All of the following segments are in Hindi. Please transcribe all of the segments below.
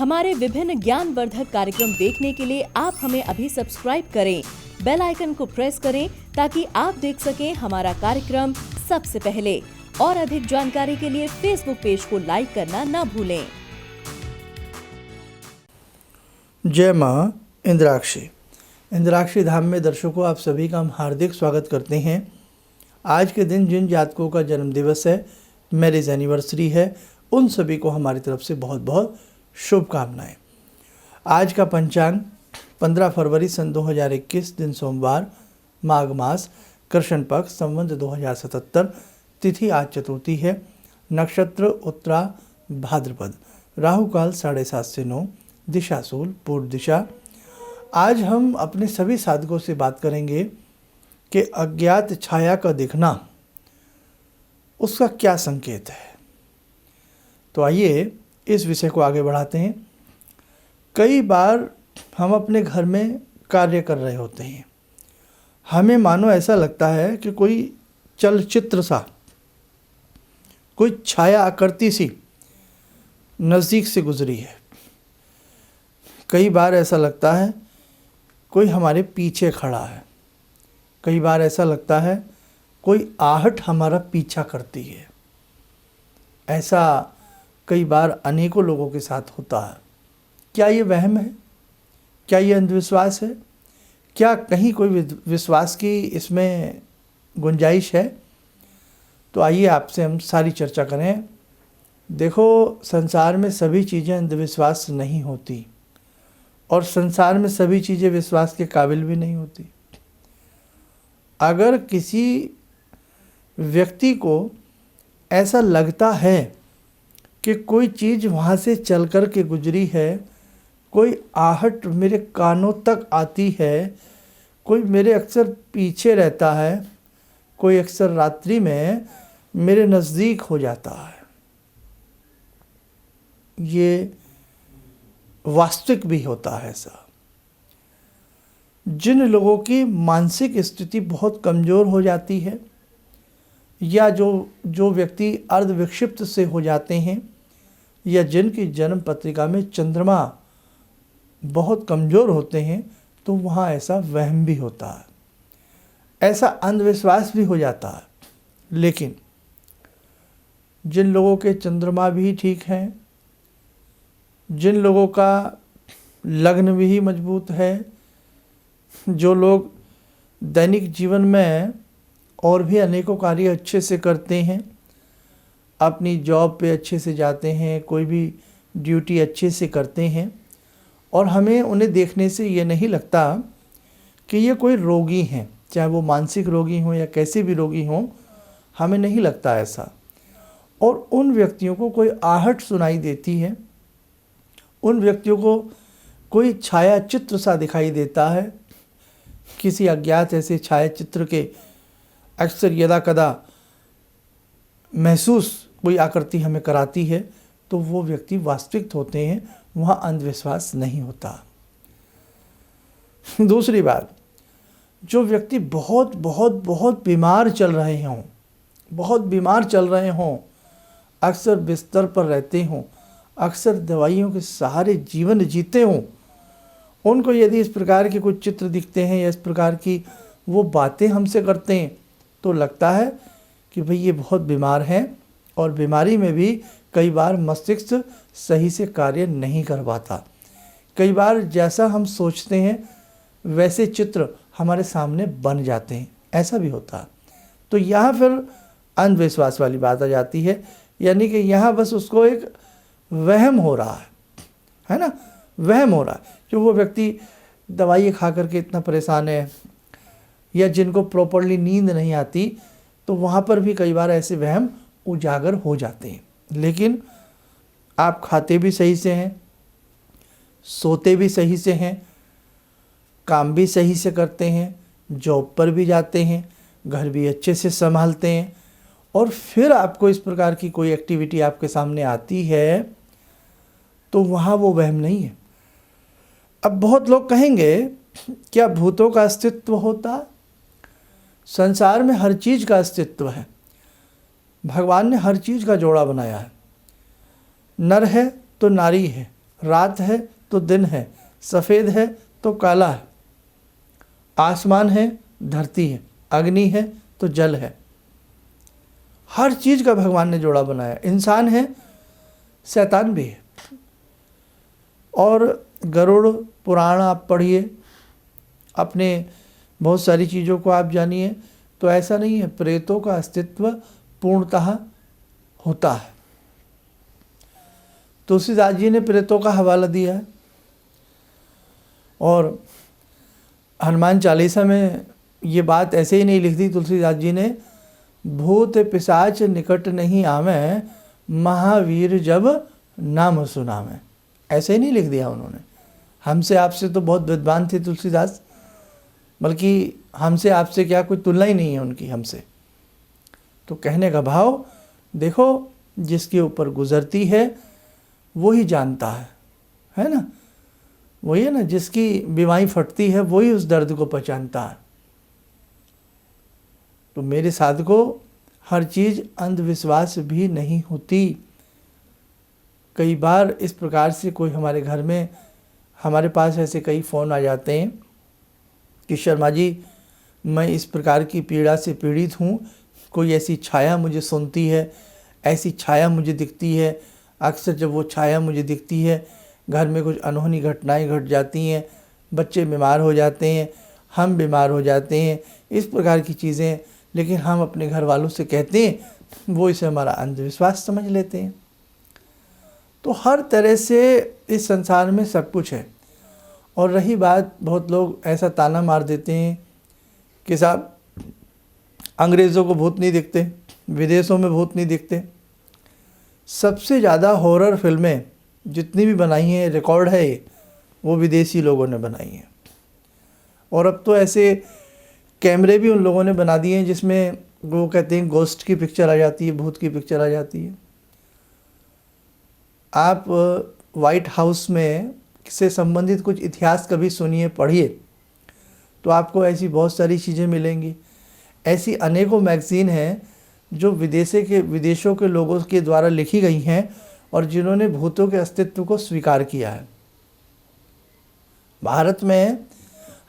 हमारे विभिन्न ज्ञानवर्धक कार्यक्रम देखने के लिए आप हमें अभी सब्सक्राइब करें, बेल आइकन को प्रेस करें ताकि आप देख सकें हमारा कार्यक्रम सबसे पहले। और अधिक जानकारी के लिए फेसबुक पेज को लाइक करना न भूलें। जय माँ इंद्राक्षी। इंद्राक्षी धाम में दर्शकों आप सभी का हम हार्दिक स्वागत करते हैं। आज के दिन जिन जातकों का जन्म दिवस है, मैरिज एनिवर्सरी है, उन सभी को हमारी तरफ से बहुत बहुत शुभकामनाएं। आज का पंचांग 15 फरवरी सन 2021 दिन सोमवार, माघ मास, कृष्ण पक्ष, संवत 2077, तिथि आज चतुर्थी है, नक्षत्र उत्तरा भाद्रपद, राहु काल 7:30 से 9, दिशा शूल पूर्व दिशा। आज हम अपने सभी साधकों से बात करेंगे कि अज्ञात छाया का दिखना उसका क्या संकेत है। तो आइए इस विषय को आगे बढ़ाते हैं। कई बार हम अपने घर में कार्य कर रहे होते हैं, हमें मानो ऐसा लगता है कि कोई चलचित्र सा, कोई छाया आकृति सी नज़दीक से गुजरी है। कई बार ऐसा लगता है कोई हमारे पीछे खड़ा है। कई बार ऐसा लगता है कोई आहट हमारा पीछा करती है। ऐसा कई बार अनेकों लोगों के साथ होता है। क्या ये वहम है? क्या ये अंधविश्वास है? क्या कहीं कोई विश्वास की इसमें गुंजाइश है? तो आइए आपसे हम सारी चर्चा करें। देखो, संसार में सभी चीज़ें अंधविश्वास नहीं होती और संसार में सभी चीज़ें विश्वास के काबिल भी नहीं होती। अगर किसी व्यक्ति को ऐसा लगता है कि कोई चीज़ वहाँ से चल कर के गुजरी है, कोई आहट मेरे कानों तक आती है, कोई मेरे अक्सर पीछे रहता है, कोई अक्सर रात्रि में मेरे नज़दीक हो जाता है, ये वास्तविक भी होता है ऐसा। जिन लोगों की मानसिक स्थिति बहुत कमज़ोर हो जाती है या जो व्यक्ति अर्धविक्षिप्त से हो जाते हैं या जिनकी जन्म पत्रिका में चंद्रमा बहुत कमज़ोर होते हैं, तो वहाँ ऐसा वहम भी होता है, ऐसा अंधविश्वास भी हो जाता है। लेकिन जिन लोगों के चंद्रमा भी ठीक हैं, जिन लोगों का लग्न भी मजबूत है, जो लोग दैनिक जीवन में और भी अनेकों कार्य अच्छे से करते हैं, अपनी जॉब पे अच्छे से जाते हैं, कोई भी ड्यूटी अच्छे से करते हैं, और हमें उन्हें देखने से ये नहीं लगता कि ये कोई रोगी हैं, चाहे वो मानसिक रोगी हों या कैसे भी रोगी हों, हमें नहीं लगता ऐसा। और उन व्यक्तियों को कोई आहट सुनाई देती है, उन व्यक्तियों को कोई छाया चित्र सा दिखाई देता है। किसी अज्ञात ऐसे छाया चित्र के अक्सर यदा कदा महसूस कोई आकृति हमें कराती है, तो वो व्यक्ति वास्तविक होते हैं, वहाँ अंधविश्वास नहीं होता। दूसरी बात, जो व्यक्ति बहुत बहुत बहुत बीमार चल रहे हों, बहुत बीमार चल रहे हों, अक्सर बिस्तर पर रहते हों, अक्सर दवाइयों के सहारे जीवन जीते हों, उनको यदि इस प्रकार के कुछ चित्र दिखते हैं या इस प्रकार की वो बातें हमसे करते हैं, तो लगता है कि भाई ये बहुत बीमार हैं और बीमारी में भी कई बार मस्तिष्क सही से कार्य नहीं कर पाता। कई बार जैसा हम सोचते हैं वैसे चित्र हमारे सामने बन जाते हैं, ऐसा भी होता है। तो यहाँ फिर अंधविश्वास वाली बात आ जाती है, यानी कि यहाँ बस उसको एक वहम हो रहा है ना, वहम हो रहा है कि वो व्यक्ति दवाई खा करके इतना परेशान है, या जिनको प्रॉपरली नींद नहीं आती, तो वहाँ पर भी कई बार ऐसे वहम उजागर हो जाते हैं। लेकिन आप खाते भी सही से हैं, सोते भी सही से हैं, काम भी सही से करते हैं, जॉब पर भी जाते हैं, घर भी अच्छे से संभालते हैं, और फिर आपको इस प्रकार की कोई एक्टिविटी आपके सामने आती है, तो वहाँ वो वहम नहीं है। अब बहुत लोग कहेंगे, क्या भूतों का अस्तित्व होता? संसार में हर चीज़ का अस्तित्व है। भगवान ने हर चीज़ का जोड़ा बनाया है। नर है तो नारी है, रात है तो दिन है, सफ़ेद है तो काला है, आसमान है, धरती है, अग्नि है तो जल है। हर चीज़ का भगवान ने जोड़ा बनाया। इंसान है, शैतान भी है। और गरुड़ पुराण आप पढ़िए, अपने बहुत सारी चीज़ों को आप जानिए, तो ऐसा नहीं है, प्रेतों का अस्तित्व पूर्णतः होता है। तुलसीदास जी ने प्रेतों का हवाला दिया है, और हनुमान चालीसा में ये बात ऐसे ही नहीं लिख दी तुलसीदास जी ने, भूत पिशाच निकट नहीं आवे, महावीर जब नाम सुनावे। ऐसे ही नहीं लिख दिया उन्होंने। हमसे आपसे तो बहुत विद्वान थे तुलसीदास, बल्कि हमसे आपसे क्या कोई तुलना ही नहीं है उनकी हमसे। तो कहने का भाव देखो, जिसके ऊपर गुजरती है वो ही जानता है ना। वही है ना, जिसकी बीमारी फटती है वही उस दर्द को पहचानता है। तो मेरे साधकों, हर चीज़ अंधविश्वास भी नहीं होती। कई बार इस प्रकार से कोई हमारे घर में, हमारे पास ऐसे कई फ़ोन आ जाते हैं कि शर्मा जी, मैं इस प्रकार की पीड़ा से पीड़ित हूँ, कोई ऐसी छाया मुझे सुनती है, ऐसी छाया मुझे दिखती है। अक्सर जब वो छाया मुझे दिखती है, घर में कुछ अनहोनी घटनाएं घट जाती हैं, बच्चे बीमार हो जाते हैं, हम बीमार हो जाते हैं, इस प्रकार की चीज़ें। लेकिन हम अपने घर वालों से कहते हैं, वो इसे हमारा अंधविश्वास समझ लेते हैं। तो हर तरह से इस संसार में सब कुछ है। और रही बात, बहुत लोग ऐसा ताना मार देते हैं कि साहब अंग्रेज़ों को भूत नहीं दिखते, विदेशों में भूत नहीं दिखते। सबसे ज़्यादा हॉरर फिल्में जितनी भी बनाई हैं, रिकॉर्ड है ये, वो विदेशी लोगों ने बनाई हैं। और अब तो ऐसे कैमरे भी उन लोगों ने बना दिए हैं जिसमें वो कहते हैं गोस्ट की पिक्चर आ जाती है, भूत की पिक्चर आ जाती है। आप वाइट हाउस में से संबंधित कुछ इतिहास कभी सुनिए, पढ़िए, तो आपको ऐसी बहुत सारी चीज़ें मिलेंगी। ऐसी अनेकों मैगज़ीन हैं जो विदेशों के लोगों के द्वारा लिखी गई हैं और जिन्होंने भूतों के अस्तित्व को स्वीकार किया है। भारत में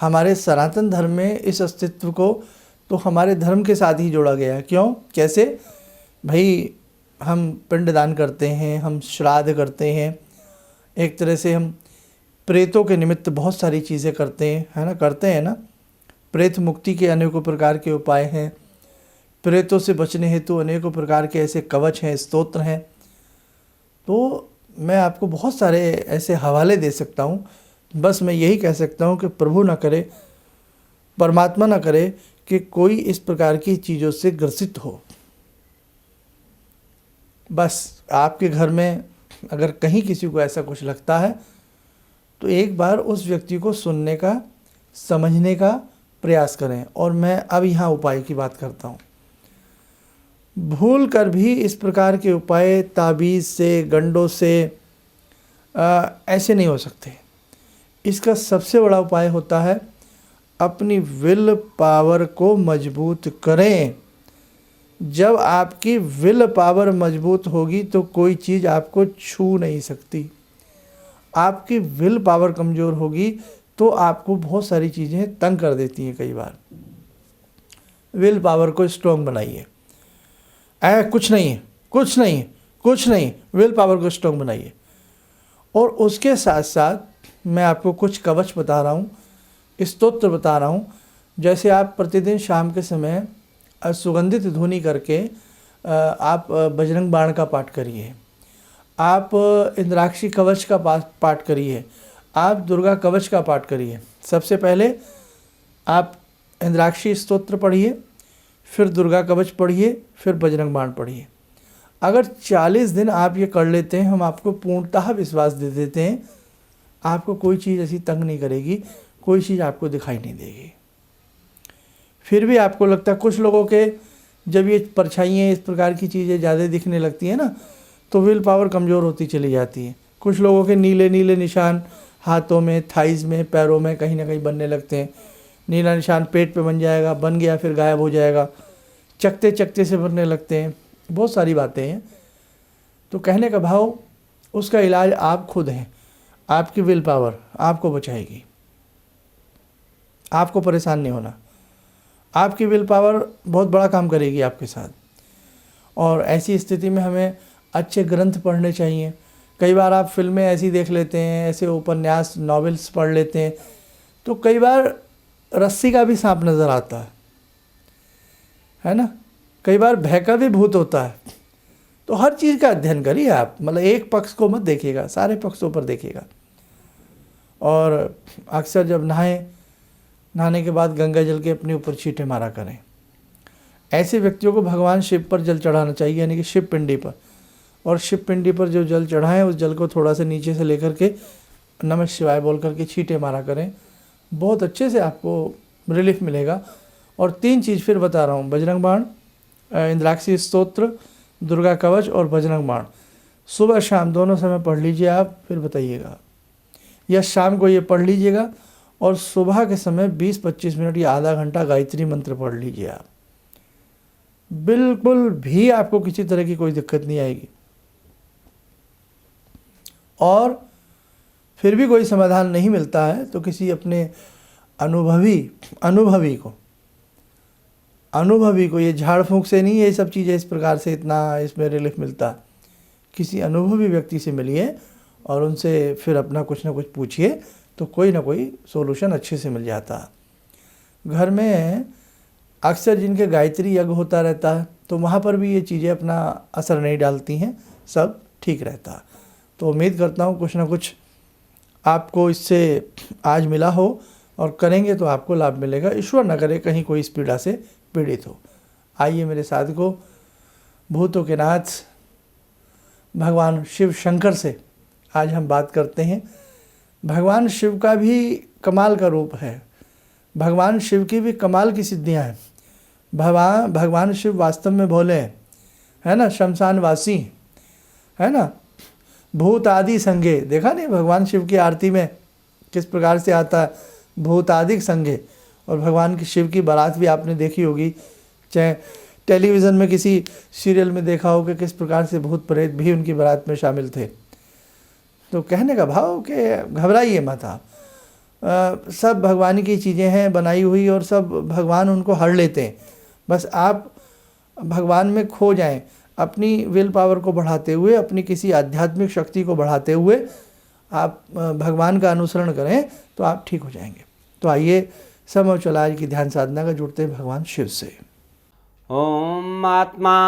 हमारे सनातन धर्म में इस अस्तित्व को तो हमारे धर्म के साथ ही जोड़ा गया है। क्यों, कैसे? भाई हम पिंडदान करते हैं, हम श्राद्ध करते हैं, एक तरह से हम प्रेतों के निमित्त बहुत सारी चीज़ें करते हैं, है ना, करते हैं ना। प्रेत मुक्ति के अनेकों प्रकार के उपाय हैं, प्रेतों से बचने हेतु अनेकों प्रकार के ऐसे कवच हैं, स्तोत्र हैं। तो मैं आपको बहुत सारे ऐसे हवाले दे सकता हूँ। बस मैं यही कह सकता हूँ कि प्रभु न करे, परमात्मा न करे कि कोई इस प्रकार की चीज़ों से ग्रसित हो। बस आपके घर में अगर कहीं किसी को ऐसा कुछ लगता है तो एक बार उस व्यक्ति को सुनने का, समझने का प्रयास करें। और मैं अब यहाँ उपाय की बात करता हूँ। भूल कर भी इस प्रकार के उपाय ताबीज़ से, गंडों से ऐसे नहीं हो सकते। इसका सबसे बड़ा उपाय होता है अपनी विल पावर को मजबूत करें। जब आपकी विल पावर मजबूत होगी तो कोई चीज़ आपको छू नहीं सकती। आपकी विल पावर कमज़ोर होगी तो आपको बहुत सारी चीज़ें तंग कर देती हैं। कई बार विल पावर को स्ट्रॉन्ग बनाइए। कुछ नहीं है, कुछ नहीं है, कुछ नहीं, विल पावर को स्ट्रॉन्ग बनाइए। और उसके साथ साथ मैं आपको कुछ कवच बता रहा हूँ, स्तोत्र बता रहा हूँ। जैसे आप प्रतिदिन शाम के समय सुगंधित ध्वनि करके आप बजरंग बाण का पाठ करिए, आप इंद्राक्षी कवच का पाठ करिए, आप दुर्गा कवच का पाठ करिए। सबसे पहले आप इंद्राक्षी स्तोत्र पढ़िए, फिर दुर्गा कवच पढ़िए, फिर बजरंग बाण पढ़िए। अगर 40 दिन आप ये कर लेते हैं, हम आपको पूर्णतः विश्वास दे देते हैं, आपको कोई चीज़ ऐसी तंग नहीं करेगी, कोई चीज़ आपको दिखाई नहीं देगी। फिर भी आपको लगता है, कुछ लोगों के जब ये परछाइयाँ इस प्रकार की चीज़ें ज़्यादा दिखने लगती हैं ना, तो विल पावर कमज़ोर होती चली जाती है। कुछ लोगों के नीले नीले निशान हाथों में, थाइज़ में, पैरों में कहीं ना कहीं बनने लगते हैं। नीला निशान पेट पे बन जाएगा, बन गया फिर गायब हो जाएगा, चकते चकते से बनने लगते हैं, बहुत सारी बातें हैं। तो कहने का भाव, उसका इलाज आप खुद हैं। आपकी विल पावर आपको बचाएगी, आपको परेशान नहीं होना। आपकी विल पावर बहुत बड़ा काम करेगी आपके साथ। और ऐसी स्थिति में हमें अच्छे ग्रंथ पढ़ने चाहिए। कई बार आप फिल्में ऐसी देख लेते हैं, ऐसे उपन्यास नॉवेल्स पढ़ लेते हैं, तो कई बार रस्सी का भी सांप नज़र आता है ना। कई बार भय का भी भूत होता है। तो हर चीज़ का अध्ययन करिए आप, मतलब एक पक्ष को मत देखिएगा, सारे पक्षों पर देखिएगा। और अक्सर जब नहाने के बाद गंगा जल के अपने ऊपर छींटे मारा करें। ऐसे व्यक्तियों को भगवान शिव पर जल चढ़ाना चाहिए, यानी कि शिव पिंडी पर। और शिव पिंडी पर जो जल चढ़ाएं उस जल को थोड़ा सा नीचे से लेकर के नमः शिवाय बोल करके छींटे मारा करें। बहुत अच्छे से आपको रिलीफ मिलेगा। और 3 चीज़ फिर बता रहा हूँ, बजरंग बाण, इंद्राक्षी स्तोत्र, दुर्गा कवच और बजरंग बाण सुबह शाम दोनों समय पढ़ लीजिए आप, फिर बताइएगा। या शाम को ये पढ़ लीजिएगा और सुबह के समय 20-25 मिनट या आधा घंटा गायत्री मंत्र पढ़ लीजिए आप। बिल्कुल भी आपको किसी तरह की कोई दिक्कत नहीं आएगी। और फिर भी कोई समाधान नहीं मिलता है तो किसी अपने अनुभवी को, ये झाड़ फूंक से नहीं, ये सब चीज़ें इस प्रकार से इतना इसमें रिलीफ मिलता। किसी अनुभवी व्यक्ति से मिलिए और उनसे फिर अपना कुछ ना कुछ पूछिए, तो कोई ना कोई सोल्यूशन अच्छे से मिल जाता। घर में अक्सर जिनके गायत्री यज्ञ होता रहता है तो वहाँ पर भी ये चीज़ें अपना असर नहीं डालती हैं, सब ठीक रहता। तो उम्मीद करता हूँ कुछ ना कुछ आपको इससे आज मिला हो, और करेंगे तो आपको लाभ मिलेगा। ईश्वर न करे कहीं कोई इस पीड़ा से पीड़ित हो। आइए मेरे साथियों, भूतों के नाथ भगवान शिव शंकर से आज हम बात करते हैं। भगवान शिव का भी कमाल का रूप है, भगवान शिव की भी कमाल की सिद्धियां हैं। भगवान शिव वास्तव में भोले हैं, है ना, शमशानवासी है ना, भूत आदि संगे। देखा नहीं भगवान शिव की आरती में किस प्रकार से आता है, भूत आदि संगे। और भगवान की शिव की बारात भी आपने देखी होगी, चाहे टेलीविज़न में किसी सीरियल में देखा हो कि किस प्रकार से भूत प्रेत भी उनकी बारात में शामिल थे। तो कहने का भाव कि घबराइए मत आप, सब भगवान की चीज़ें हैं बनाई हुई, और सब भगवान उनको हर लेते हैं। बस आप भगवान में खो जाएं, अपनी विल पावर को बढ़ाते हुए, अपनी किसी आध्यात्मिक शक्ति को बढ़ाते हुए आप भगवान का अनुसरण करें तो आप ठीक हो जाएंगे। तो आइए समय चला आज की ध्यान साधना का जुड़ते हैं भगवान शिव से। ॐ आत्मा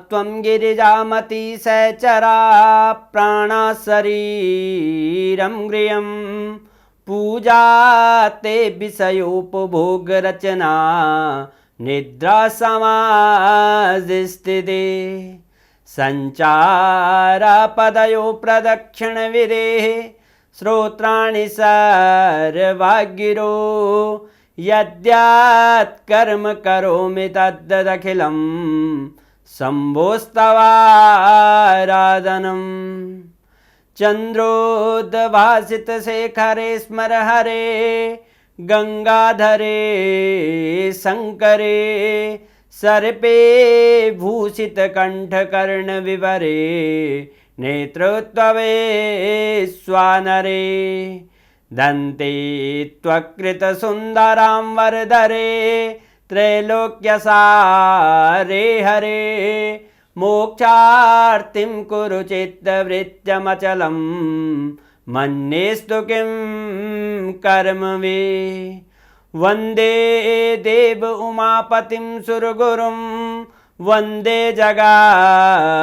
त्वं गिरिजामति सहचरा प्राणा शरीरं गृहं पूजा ते विषयोपभोगरचना निद्रा समाधिस्थिते सञ्चारपदयो प्रदक्षिणविधेः श्रोत्राणि सर्वागिरो यद्यात् कर्म करोमि तद्दखिलं शम्भोस्तवाराधनम् चन्द्रोद्भासितशेखरे स्मर हरे गंगाधरे शङ्करे सर्पे भूषितकण्ठकर्णविवरे नेत्रोत्तवे स्वानरे दन्ते त्वकृतसुन्दरां वरदरे त्रैलोक्यसारे हरे मोक्षार्तिं कुरु चित्तवृत्त्यमचलं मन्येस्तु किं कर्म वे वन्दे देव उमापतिं सुरगुरुं वन्दे जगत्कारणं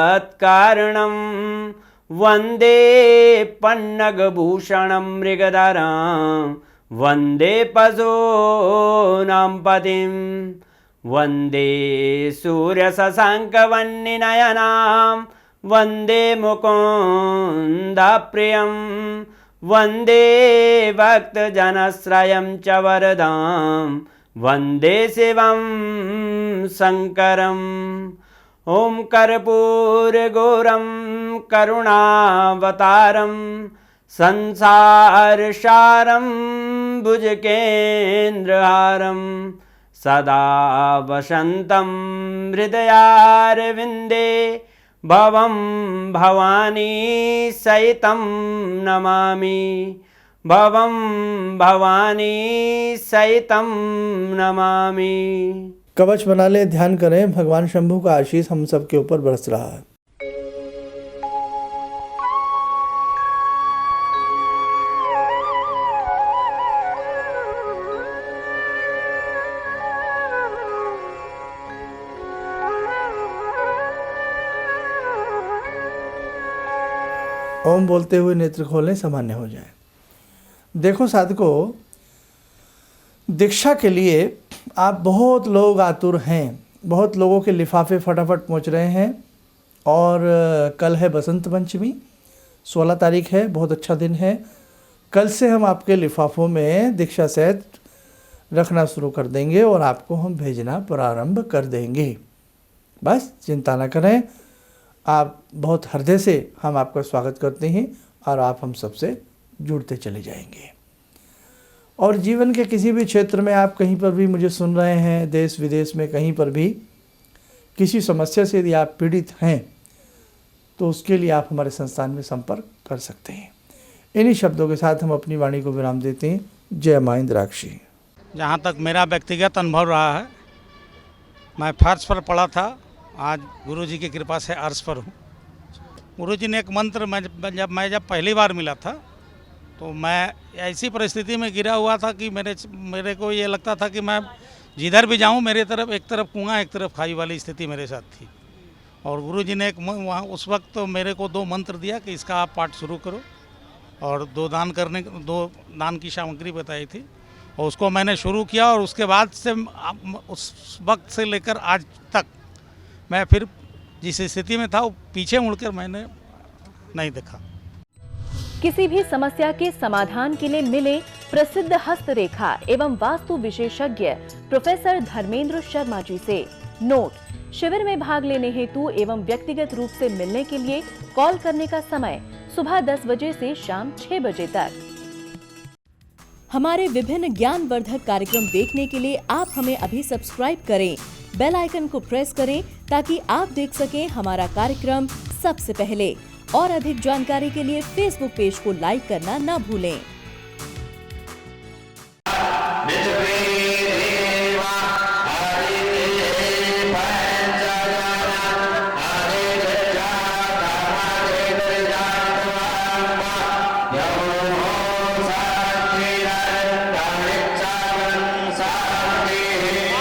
वन्दे पन्नगभूषणं मृगधरं वन्दे पशूनां पतिं वन्दे सूर्यशशाङ्कवह्निनयनां वन्दे मुकुन्दप्रियं वन्दे भक्तजनश्रयं च वरदां वन्दे शिवं शङ्करम् ॐ कर्पूरगौरं करुणावतारं संसारसारं भुजगेन्द्रहारं सदा वसन्तं हृदयारविन्दे भवं भवानी सहितं नमामि भवं भवानी सहितं नमामि। कवच बना ले, ध्यान करें, भगवान शंभू का आशीष हम सबके ऊपर बरस रहा है। ओम बोलते हुए नेत्र खोलें, सामान्य हो जाए। देखो साधकों, दीक्षा के लिए आप बहुत लोग आतुर हैं, बहुत लोगों के लिफाफे फटाफट पहुंच रहे हैं। और कल है बसंत पंचमी, 16 तारीख है, बहुत अच्छा दिन है। कल से हम आपके लिफाफों में दीक्षा सेट रखना शुरू कर देंगे और आपको हम भेजना प्रारंभ कर देंगे। बस चिंता न करें, आप बहुत हृदय से हम आपका स्वागत करते हैं और आप हम सबसे जुड़ते चले जाएंगे। और जीवन के किसी भी क्षेत्र में आप कहीं पर भी मुझे सुन रहे हैं, देश विदेश में कहीं पर भी किसी समस्या से यदि आप पीड़ित हैं तो उसके लिए आप हमारे संस्थान में संपर्क कर सकते हैं। इन्हीं शब्दों के साथ हम अपनी वाणी को विराम देते हैं। जय मां इंद्राक्षी। जहाँ तक मेरा व्यक्तिगत अनुभव रहा है, मैं फर्श पर पड़ा था, आज गुरुजी की कृपा से अर्श पर हूँ। गुरुजी ने एक मंत्र जब पहली बार मिला था तो मैं ऐसी परिस्थिति में गिरा हुआ था कि मेरे को ये लगता था कि मैं जिधर भी जाऊँ मेरे तरफ एक तरफ कुआं एक तरफ खाई वाली स्थिति मेरे साथ थी। और गुरुजी ने वहाँ उस वक्त तो मेरे को 2 मंत्र दिया कि इसका आप पाठ शुरू करो, और 2 दान की सामग्री बताई थी और उसको मैंने शुरू किया। और उसके बाद से उस वक्त से लेकर आज तक मैं फिर जिस स्थिति में था वो पीछे मुड़कर मैंने नहीं देखा। किसी भी समस्या के समाधान के लिए मिले प्रसिद्ध हस्तरेखा एवं वास्तु विशेषज्ञ प्रोफेसर धर्मेंद्र शर्मा जी से। नोट: शिविर में भाग लेने हेतु एवं व्यक्तिगत रूप से मिलने के लिए कॉल करने का समय सुबह 10 बजे से शाम 6 बजे तक। हमारे विभिन्न ज्ञानवर्धक कार्यक्रम देखने के लिए आप हमें अभी सब्सक्राइब करें, बेल आइकन को प्रेस करें ताकि आप देख सकें हमारा कार्यक्रम सबसे पहले। और अधिक जानकारी के लिए फेसबुक पेज को लाइक करना न भूलें।